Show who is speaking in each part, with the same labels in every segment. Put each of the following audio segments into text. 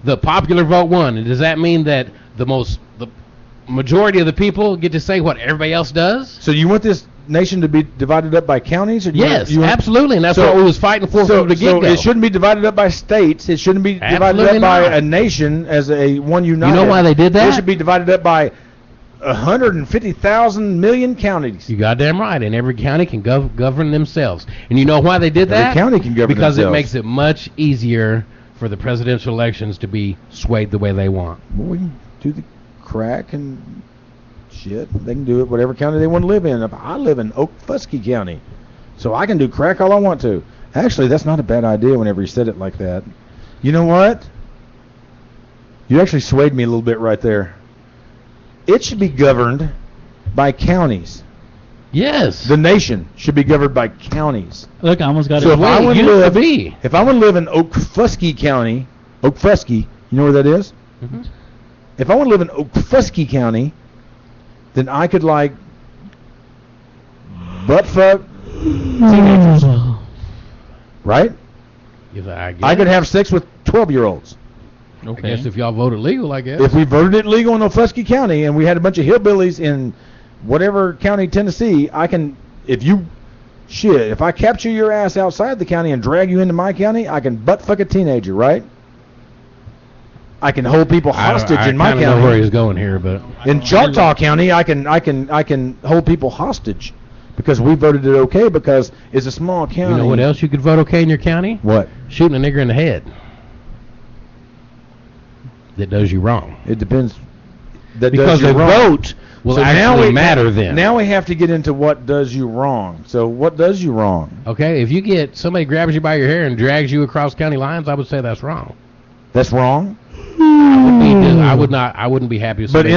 Speaker 1: the popular vote won. And does that mean that the majority of the people get to say what everybody else does?
Speaker 2: So you want this nation to be divided up by counties? Or
Speaker 1: yes, absolutely, and that's what we was fighting for from the get-go.
Speaker 2: So it shouldn't be divided up by states. It shouldn't be divided up by a nation as a one united.
Speaker 1: You know why they did that?
Speaker 2: It should be divided up by 150,000 million counties.
Speaker 1: You goddamn right, and every county can govern themselves. And you know why they did that?
Speaker 2: Every county can govern
Speaker 1: because
Speaker 2: themselves.
Speaker 1: It makes it much easier for the presidential elections to be swayed the way they want.
Speaker 2: Well, we can do the crack and shit. They can do it whatever county they want to live in. I live in Okfuskee County, so I can do crack all I want to. Actually, that's not a bad idea whenever you said it like that. You know what? You actually swayed me a little bit right there. It should be governed by counties.
Speaker 1: Yes.
Speaker 2: The nation should be governed by counties.
Speaker 3: Look, I almost got
Speaker 2: so
Speaker 3: it.
Speaker 2: If I want to live in Okfuskee County, Okfuskee, you know where that is?
Speaker 1: Mm-hmm.
Speaker 2: If I want to live in Okfuskee County, then I could like butt fuck teenagers, right? I could have sex with 12-year-olds.
Speaker 1: Okay. I guess if y'all voted legal, I guess.
Speaker 2: If we voted it legal in Okfuskee County and we had a bunch of hillbillies in whatever county, Tennessee, if I capture your ass outside the county and drag you into my county, I can butt fuck a teenager, right? I can hold people hostage in my county.
Speaker 1: I don't know where he's going here, but
Speaker 2: in Choctaw County, I can hold people hostage because we voted it okay because it's a small county.
Speaker 1: You know what else you could vote okay in your county?
Speaker 2: What?
Speaker 1: Shooting a nigger in the head. That does you wrong.
Speaker 2: It depends.
Speaker 1: Because the vote will actually matter then.
Speaker 2: Now we have to get into what does you wrong. So what does you wrong?
Speaker 1: Okay, if you get somebody grabs you by your hair and drags you across county lines, I would say that's wrong.
Speaker 2: That's wrong?
Speaker 1: I wouldn't be happy with somebody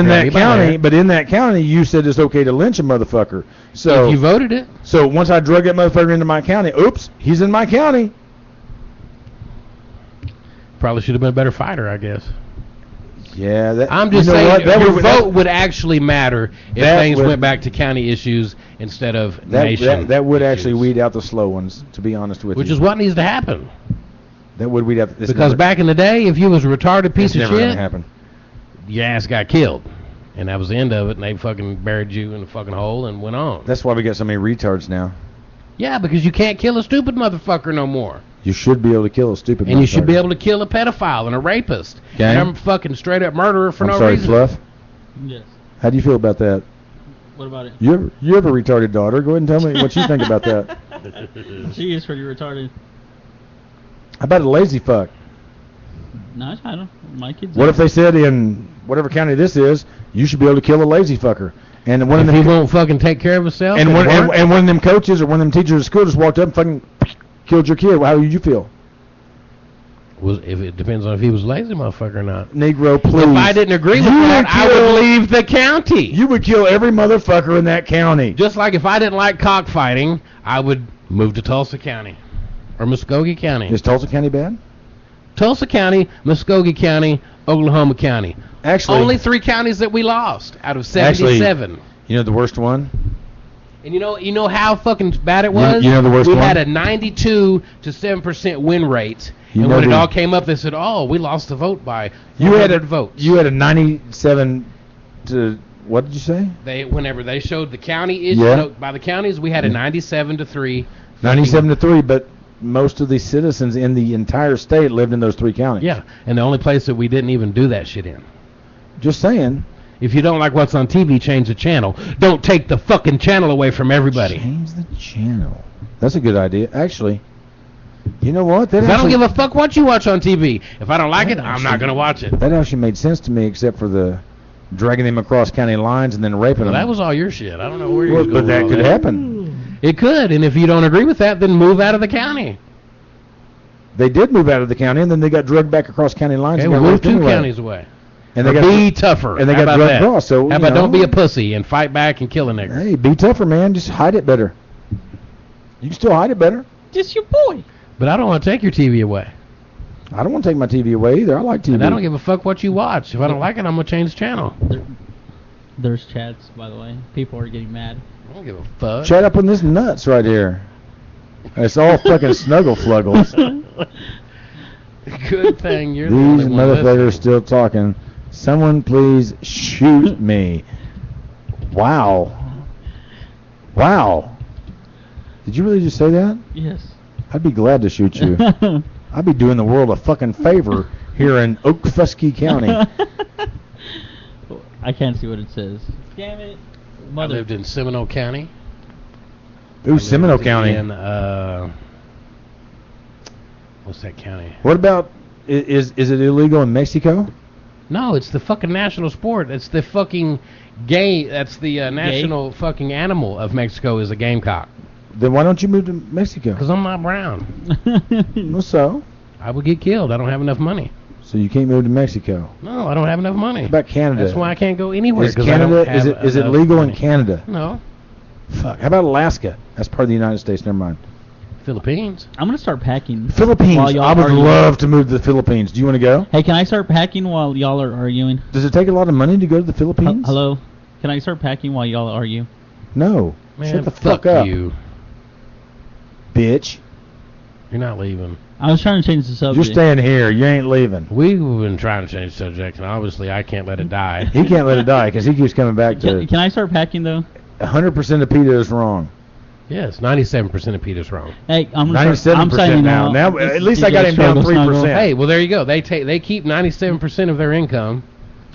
Speaker 2: But in that county, you said it's okay to lynch a motherfucker. So
Speaker 1: if you voted it.
Speaker 2: So once I drug that motherfucker into my county, oops, he's in my county.
Speaker 1: Probably should have been a better fighter, I guess.
Speaker 2: Yeah,
Speaker 1: I'm just saying your vote would actually matter if things went back to county issues instead of nation.
Speaker 2: That would actually weed out the slow ones, to be honest with you.
Speaker 1: Which is what needs to happen.
Speaker 2: That would weed out.
Speaker 1: Because back in the day, if you was a retarded piece of shit,
Speaker 2: never gonna happen.
Speaker 1: Your ass got killed, and that was the end of it. And they fucking buried you in a fucking hole and went on.
Speaker 2: That's why we got so many retards now.
Speaker 1: Yeah, because you can't kill a stupid motherfucker no more.
Speaker 2: You should be able to kill a stupid motherfucker.
Speaker 1: And you should be able to kill a pedophile and a rapist.
Speaker 2: Okay.
Speaker 1: And I'm fucking straight up murderer for no reason.
Speaker 2: Fluff?
Speaker 3: Yes.
Speaker 2: How do you feel about that?
Speaker 3: What about it?
Speaker 2: You have a retarded daughter. Go ahead and tell me what you think about that.
Speaker 3: She is pretty retarded.
Speaker 2: How about a lazy fuck?
Speaker 3: No, I don't. My kids.
Speaker 2: What if they said in whatever county this is, you should be able to kill a lazy fucker? And one
Speaker 1: if
Speaker 2: of them
Speaker 1: he won't fucking take care of himself.
Speaker 2: And one of them coaches or one of them teachers at school just walked up and fucking killed your kid. How would you feel?
Speaker 1: If it depends on if he was lazy, motherfucker, or not.
Speaker 2: Negro, please.
Speaker 1: If I didn't agree with that, I would leave the county.
Speaker 2: You would kill every motherfucker in that county.
Speaker 1: Just like if I didn't like cockfighting, I would move to Tulsa County or Muskogee County.
Speaker 2: Is Tulsa County bad?
Speaker 1: Tulsa County, Muskogee County, Oklahoma County.
Speaker 2: Actually,
Speaker 1: only 3 counties that we lost out of 77.
Speaker 2: Actually, you know the worst one?
Speaker 1: And you know how fucking bad it was?
Speaker 2: You know the worst one?
Speaker 1: We had a 92 to 7% win rate. And when it all came up, they said, "Oh, we lost the vote by 100 votes."
Speaker 2: You had a 97 to what did you say?
Speaker 1: Whenever they showed the county issue by the counties, we had a 97 to 3.
Speaker 2: 97 to 3, but most of the citizens in the entire state lived in those 3 counties.
Speaker 1: Yeah, and the only place that we didn't even do that shit in.
Speaker 2: Just saying.
Speaker 1: If you don't like what's on TV, change the channel. Don't take the fucking channel away from everybody.
Speaker 2: Change the channel. That's a good idea. Actually, you know what?
Speaker 1: I don't give a fuck what you watch on TV. If I don't like it, I'm not going to watch it.
Speaker 2: That actually made sense to me, except for the dragging them across county lines and then raping them.
Speaker 1: That was all your shit. I don't know where you're going.
Speaker 2: But that could happen.
Speaker 1: It could, and if you don't agree with that, then move out of the county.
Speaker 2: They did move out of the county, and then they got drugged back across county lines.
Speaker 1: Okay, move 2 counties away.
Speaker 2: And they
Speaker 1: be tougher.
Speaker 2: And they got drugged across. So
Speaker 1: how about don't be a pussy and fight back and kill a nigger?
Speaker 2: Hey, be tougher, man. Just hide it better. You can still hide it better.
Speaker 3: Just your boy.
Speaker 1: But I don't want to take your TV away.
Speaker 2: I don't want to take my TV away either. I like TV.
Speaker 1: And I don't give a fuck what you watch. If I don't like it, I'm going to change the channel.
Speaker 3: There's chats, by the way. People are getting mad.
Speaker 1: I don't give a fuck.
Speaker 2: Chat up on this nuts right here. It's all fucking snuggle fluggles.
Speaker 1: Good thing you're
Speaker 2: These
Speaker 1: the only one
Speaker 2: motherfuckers
Speaker 1: listening.
Speaker 2: still talking. Someone please shoot me. Wow. Wow. Did you really just say that?
Speaker 3: Yes.
Speaker 2: I'd be glad to shoot you. I'd be doing the world a fucking favor here in Okfuskee County.
Speaker 3: I can't see what it says. Damn it.
Speaker 1: I lived in Seminole County.
Speaker 2: Ooh, Seminole County.
Speaker 1: In, what's that county?
Speaker 2: What about, is it illegal in Mexico?
Speaker 1: No, it's the fucking national sport. It's the fucking game. That's the national fucking animal of Mexico is a gamecock.
Speaker 2: Then why don't you move to Mexico?
Speaker 1: Because I'm not brown.
Speaker 2: Well, so?
Speaker 1: I would get killed. I don't have enough money.
Speaker 2: So you can't move to Mexico.
Speaker 1: No, I don't have enough money.
Speaker 2: What about Canada?
Speaker 1: That's why I can't go anywhere.
Speaker 2: Is Canada, is it legal in Canada?
Speaker 1: No.
Speaker 2: Fuck. How about Alaska? That's part of the United States. Never mind.
Speaker 1: Philippines.
Speaker 3: I'm gonna start packing.
Speaker 2: Philippines.
Speaker 3: While y'all
Speaker 2: I would
Speaker 3: arguing.
Speaker 2: love to move to the Philippines. Do you want to go?
Speaker 3: Hey, can I start packing while y'all are arguing?
Speaker 2: Does it take a lot of money to go to the Philippines?
Speaker 3: Hello? Can I start packing while y'all argue?
Speaker 2: No.
Speaker 1: Man,
Speaker 2: Shut the fuck up,
Speaker 1: you.
Speaker 2: bitch.
Speaker 1: You're not leaving.
Speaker 3: I was trying to change the subject.
Speaker 2: You're staying here. You ain't leaving.
Speaker 1: We've been trying to change the subject, and obviously I can't let it die.
Speaker 2: He can't let it die because he keeps coming back to
Speaker 3: Can I start packing though?
Speaker 2: 100% of PETA is wrong.
Speaker 1: Yes, 97% of Peter's wrong.
Speaker 3: Hey, I'm
Speaker 2: 97%
Speaker 3: signing
Speaker 2: now.
Speaker 3: out.
Speaker 2: Now,
Speaker 3: This
Speaker 2: at least
Speaker 3: DJ
Speaker 2: I got him down
Speaker 3: Struggle
Speaker 2: 3%.
Speaker 3: Snuggle.
Speaker 1: Hey, well there you go. They keep 97% of their income,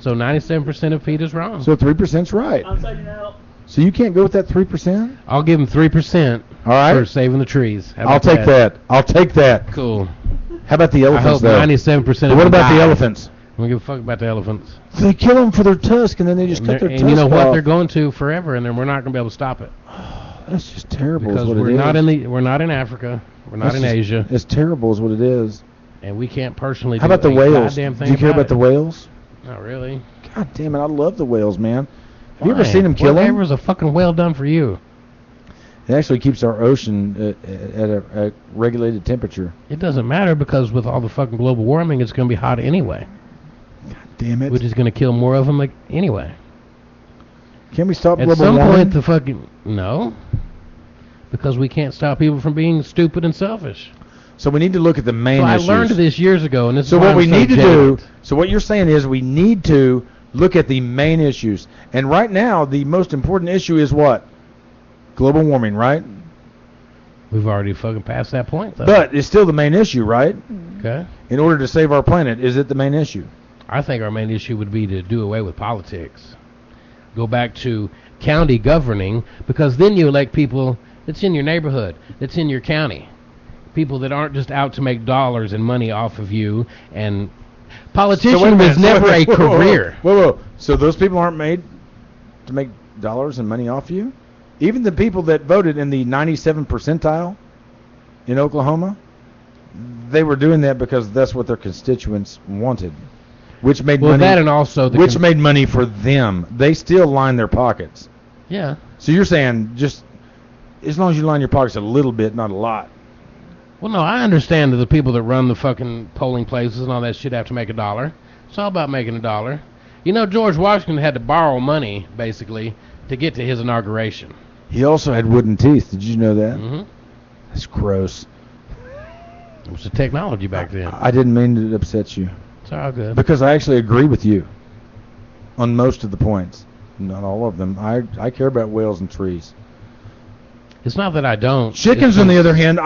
Speaker 1: so 97% of Peter's wrong.
Speaker 2: So 3%'s right.
Speaker 3: I'm signing out.
Speaker 2: So you can't go with that 3%?
Speaker 1: I'll give him 3%.
Speaker 2: All right.
Speaker 1: For saving the trees. How
Speaker 2: I'll
Speaker 1: about
Speaker 2: take that. I'll take that.
Speaker 1: Cool.
Speaker 2: How about the
Speaker 1: I
Speaker 2: elephants,
Speaker 1: hope
Speaker 2: though?
Speaker 1: 97% of
Speaker 2: What
Speaker 1: them
Speaker 2: about the
Speaker 1: die.
Speaker 2: elephants?
Speaker 1: I don't give a fuck about the elephants.
Speaker 2: They kill them for their tusk, and then they just cut their
Speaker 1: And
Speaker 2: tusk
Speaker 1: you know what?
Speaker 2: off.
Speaker 1: They're going to forever, and then we're not going to be able to stop it
Speaker 2: That's just terrible.
Speaker 1: because
Speaker 2: is what
Speaker 1: we're
Speaker 2: it
Speaker 1: not
Speaker 2: is.
Speaker 1: we're not in Africa, we're not
Speaker 2: That's
Speaker 1: in
Speaker 2: just-
Speaker 1: Asia,
Speaker 2: It's terrible, is what it is.
Speaker 1: and we can't personally.
Speaker 2: How
Speaker 1: do
Speaker 2: about the
Speaker 1: a
Speaker 2: whales?
Speaker 1: goddamn
Speaker 2: Do
Speaker 1: thing
Speaker 2: you care about the
Speaker 1: it.
Speaker 2: whales?
Speaker 1: Not really.
Speaker 2: God damn it! I love the whales, man. Have you ever
Speaker 1: Why?
Speaker 2: seen them kill them?
Speaker 1: Whatever's a fucking whale done for you.
Speaker 2: It actually keeps our ocean at a regulated temperature.
Speaker 1: It doesn't matter because with all the fucking global warming, it's going to be hot anyway,
Speaker 2: Damn it!
Speaker 1: which is going to kill more of them like anyway.
Speaker 2: Can we stop
Speaker 1: At
Speaker 2: global
Speaker 1: some
Speaker 2: warming?
Speaker 1: point, the fucking no, because we can't stop people from being stupid and selfish.
Speaker 2: So we need to look at the main
Speaker 1: So I
Speaker 2: issues.
Speaker 1: learned this years ago, and this
Speaker 2: So
Speaker 1: is why
Speaker 2: what
Speaker 1: I'm
Speaker 2: we
Speaker 1: so
Speaker 2: need to do,
Speaker 1: jaded.
Speaker 2: so what you're saying is we need to look at the main issues. And right now, the most important issue is what? Global warming, right?
Speaker 1: We've already fucking passed that point, though.
Speaker 2: But it's still the main issue, right?
Speaker 1: Okay.
Speaker 2: In order to save our planet, is it the main issue?
Speaker 1: I think our main issue would be to do away with politics. Go back to county governing, because then you elect people that's in your neighborhood, that's in your county. People that aren't just out to make dollars and money off of you. And politician
Speaker 2: wait a minute,
Speaker 1: was never a
Speaker 2: whoa, whoa, whoa,
Speaker 1: career.
Speaker 2: Whoa. So those people aren't made to make dollars and money off you? Even the people that voted in the 97th percentile in Oklahoma, they were doing that because that's what their constituents wanted, which made
Speaker 1: Well,
Speaker 2: money.
Speaker 1: that and also the
Speaker 2: which made money for them. They still line their pockets.
Speaker 1: yeah.
Speaker 2: So you're saying just as long as you line your pockets a little bit, not a lot.
Speaker 1: Well, no, I understand that the people that run the fucking polling places and all that shit have to make a dollar. It's all about making a dollar. You know, George Washington had to borrow money, basically, to get to his inauguration.
Speaker 2: He also had wooden teeth. Did you know that?
Speaker 1: Mm-hmm.
Speaker 2: That's gross.
Speaker 1: It was the technology back then.
Speaker 2: I didn't mean to upset you.
Speaker 1: It's all good.
Speaker 2: Because I actually agree with you on most of the points. Not all of them. I care about whales and trees.
Speaker 1: It's not that I don't.
Speaker 2: Chickens,
Speaker 1: It's
Speaker 2: on the
Speaker 1: just-
Speaker 2: other hand,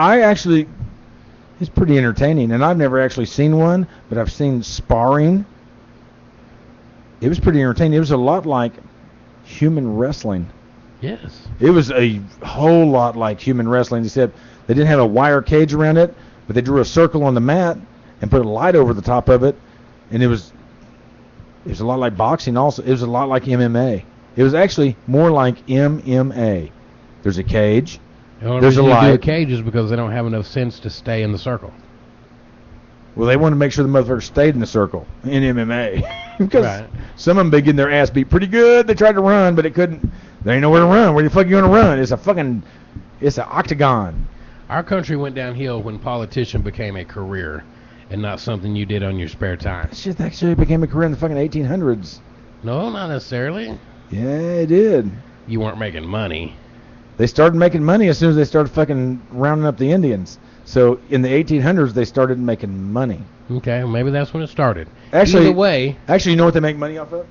Speaker 2: it's pretty entertaining. And I've never actually seen one, but I've seen sparring. It was pretty entertaining. It was a lot like human wrestling.
Speaker 1: Yes.
Speaker 2: It was a whole lot like human wrestling, except they didn't have a wire cage around it, but they drew a circle on the mat and put a light over the top of it, and it was a lot like boxing also. It was a lot like MMA. It was actually more like MMA. There's a cage.
Speaker 1: The only
Speaker 2: There's a
Speaker 1: reason you do a
Speaker 2: light.
Speaker 1: cage is because they don't have enough sense to stay in the circle.
Speaker 2: Well, they wanted to make sure the motherfucker stayed in the circle in MMA. Because
Speaker 1: Right.
Speaker 2: some of them been getting their ass beat pretty good. They tried to run, but it couldn't. There ain't nowhere to run. Where the fuck you going to run? It's an octagon.
Speaker 1: Our country went downhill when politician became a career and not something you did on your spare time.
Speaker 2: That shit actually became a career in the fucking 1800s.
Speaker 1: No, not necessarily.
Speaker 2: Yeah, it did.
Speaker 1: You weren't making money.
Speaker 2: They started making money as soon as they started fucking rounding up the Indians. So in the 1800s, they started making money.
Speaker 1: Okay, well, maybe that's when it started.
Speaker 2: Actually,
Speaker 1: Either way,
Speaker 2: you know what they make money off of?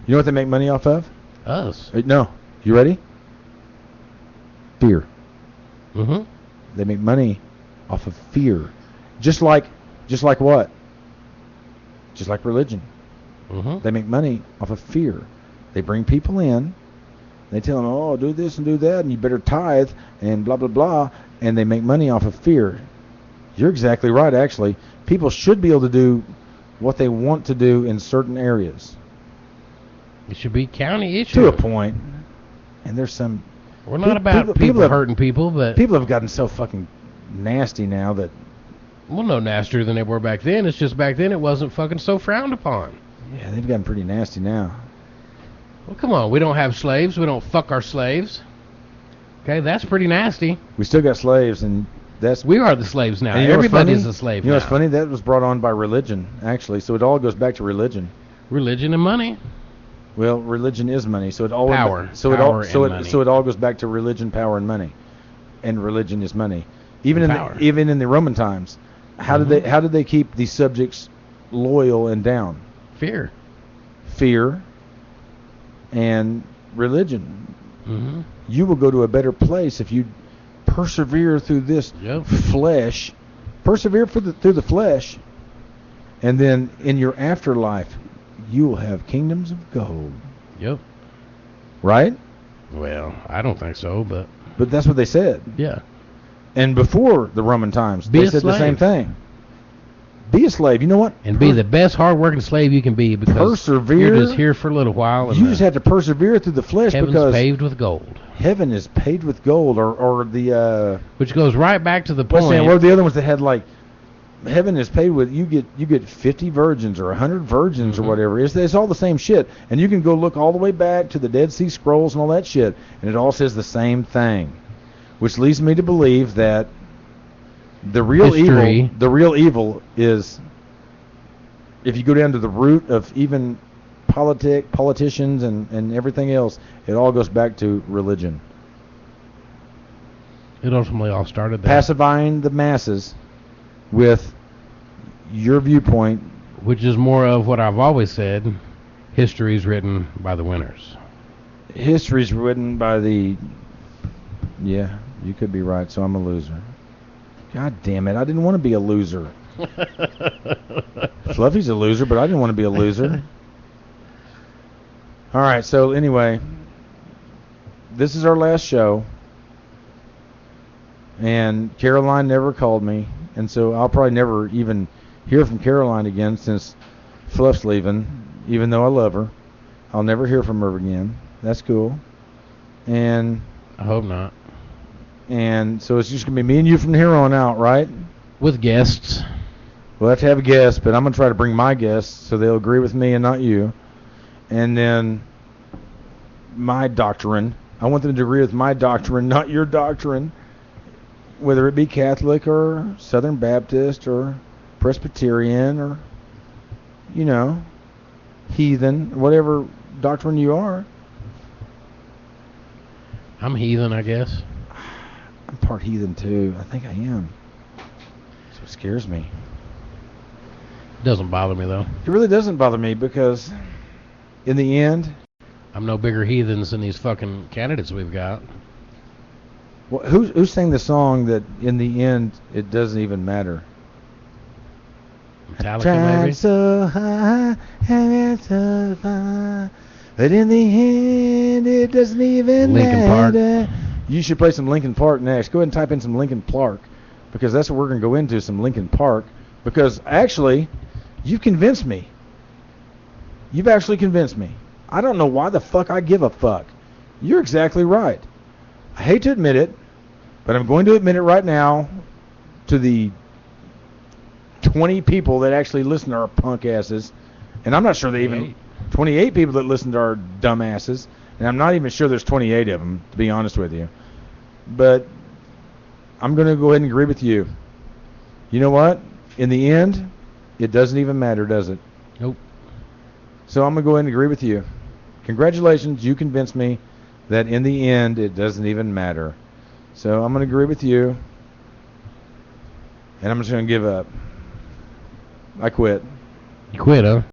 Speaker 2: You know what they make money off of?
Speaker 1: us.
Speaker 2: No. You ready? Fear.
Speaker 1: Mm-hmm.
Speaker 2: They make money off of fear. Just like what? Just like religion.
Speaker 1: Mm-hmm.
Speaker 2: They make money off of fear. They bring people in. They tell them, oh, do this and do that, and you better tithe, and blah, blah, blah. And they make money off of fear. You're exactly right, actually. People should be able to do what they want to do in certain areas.
Speaker 1: It should be county issue.
Speaker 2: To a point. And there's some...
Speaker 1: We're not about people hurting people, but...
Speaker 2: People have gotten so fucking nasty now that...
Speaker 1: Well, no nastier than they were back then. It's just back then it wasn't fucking so frowned upon.
Speaker 2: Yeah, they've gotten pretty nasty now.
Speaker 1: Well, come on. We don't have slaves. We don't fuck our slaves. Okay, that's pretty nasty.
Speaker 2: We still got slaves, and that's...
Speaker 1: We are the slaves now.
Speaker 2: And you know
Speaker 1: Everybody's a slave
Speaker 2: You know
Speaker 1: now.
Speaker 2: what's funny? That was brought on by religion, actually. So it all goes back to religion.
Speaker 1: Religion and money.
Speaker 2: Well, religion is money, so it all
Speaker 1: Power.
Speaker 2: So
Speaker 1: Power
Speaker 2: it all
Speaker 1: and money.
Speaker 2: so it all goes back to religion, power, and money. And religion is money. Even
Speaker 1: And
Speaker 2: even in the Roman times, how did they keep the subjects loyal and down?
Speaker 1: Fear.
Speaker 2: Fear and religion.
Speaker 1: Mm-hmm.
Speaker 2: You will go to a better place if you persevere through this flesh. Persevere through the flesh, and then in your afterlife, you will have kingdoms of gold.
Speaker 1: Yep.
Speaker 2: Right?
Speaker 1: Well, I don't think so, but
Speaker 2: that's what they said.
Speaker 1: yeah.
Speaker 2: And before the Roman times,
Speaker 1: Be
Speaker 2: they
Speaker 1: a
Speaker 2: said the same
Speaker 1: slave.
Speaker 2: thing. Be a slave. You know what?
Speaker 1: And be the best hard-working slave you can be, because
Speaker 2: Persevere.
Speaker 1: you're just here for a little while. And
Speaker 2: You just have to persevere through the flesh,
Speaker 1: heaven's
Speaker 2: because
Speaker 1: paved with gold.
Speaker 2: heaven is paved with gold, or the
Speaker 1: Which goes right back to the
Speaker 2: what's
Speaker 1: point.
Speaker 2: what are the other ones that had like heaven is paved with you get 50 virgins or 100 virgins or whatever. It's all the same shit, and you can go look all the way back to the Dead Sea Scrolls and all that shit, and it all says the same thing, which leads me to believe that the real evil is, if you go down to the root of even politicians and everything else, it all goes back to religion.
Speaker 1: It ultimately all started there.
Speaker 2: Pacifying the masses with your viewpoint.
Speaker 1: Which is more of what I've always said. History is written by the winners.
Speaker 2: History's written by the... Yeah, you could be right, so I'm a loser. God damn it, I didn't want to be a loser. Fluffy's a loser, but I didn't want to be a loser. All right, so anyway, this is our last show, and Caroline never called me, and so I'll probably never even hear from Caroline again since Fluff's leaving, even though I love her. I'll never hear from her again. That's cool. And
Speaker 1: I hope not.
Speaker 2: And so it's just going to be me and you from here on out, right?
Speaker 1: With guests.
Speaker 2: We'll have to have a guest, but I'm going to try to bring my guests so they'll agree with me and not you. And then my doctrine. I want them to agree with my doctrine, not your doctrine. Whether it be Catholic or Southern Baptist or Presbyterian or, heathen, whatever doctrine you are.
Speaker 1: I'm heathen, I guess.
Speaker 2: I'm part heathen too. I think I am. So it scares me.
Speaker 1: Doesn't bother me, though.
Speaker 2: It really doesn't bother me because in the end...
Speaker 1: I'm no bigger heathens than these fucking candidates we've got.
Speaker 2: Well, who sang the song that in the end it doesn't even matter?
Speaker 1: Metallica,
Speaker 2: Tried
Speaker 1: maybe?
Speaker 2: so high and so far, but in the end it doesn't even
Speaker 1: Linkin Park.
Speaker 2: matter. You should play some Linkin Park next. Go ahead and type in some Linkin Park, because that's what we're going to go into, some Linkin Park. Because actually, you've convinced me. You've actually convinced me. I don't know why the fuck I give a fuck. You're exactly right. I hate to admit it, but I'm going to admit it right now to the 20 people that actually listen to our punk asses. And I'm not sure they even... 28 people that listen to our dumb asses. And I'm not even sure there's 28 of them, to be honest with you. But I'm going to go ahead and agree with you. You know what? In the end, it doesn't even matter, does it?
Speaker 1: Nope.
Speaker 2: So I'm going to go ahead and agree with you. Congratulations, you convinced me that in the end, it doesn't even matter. So I'm going to agree with you. And I'm just going to give up. I quit.
Speaker 1: You quit, huh?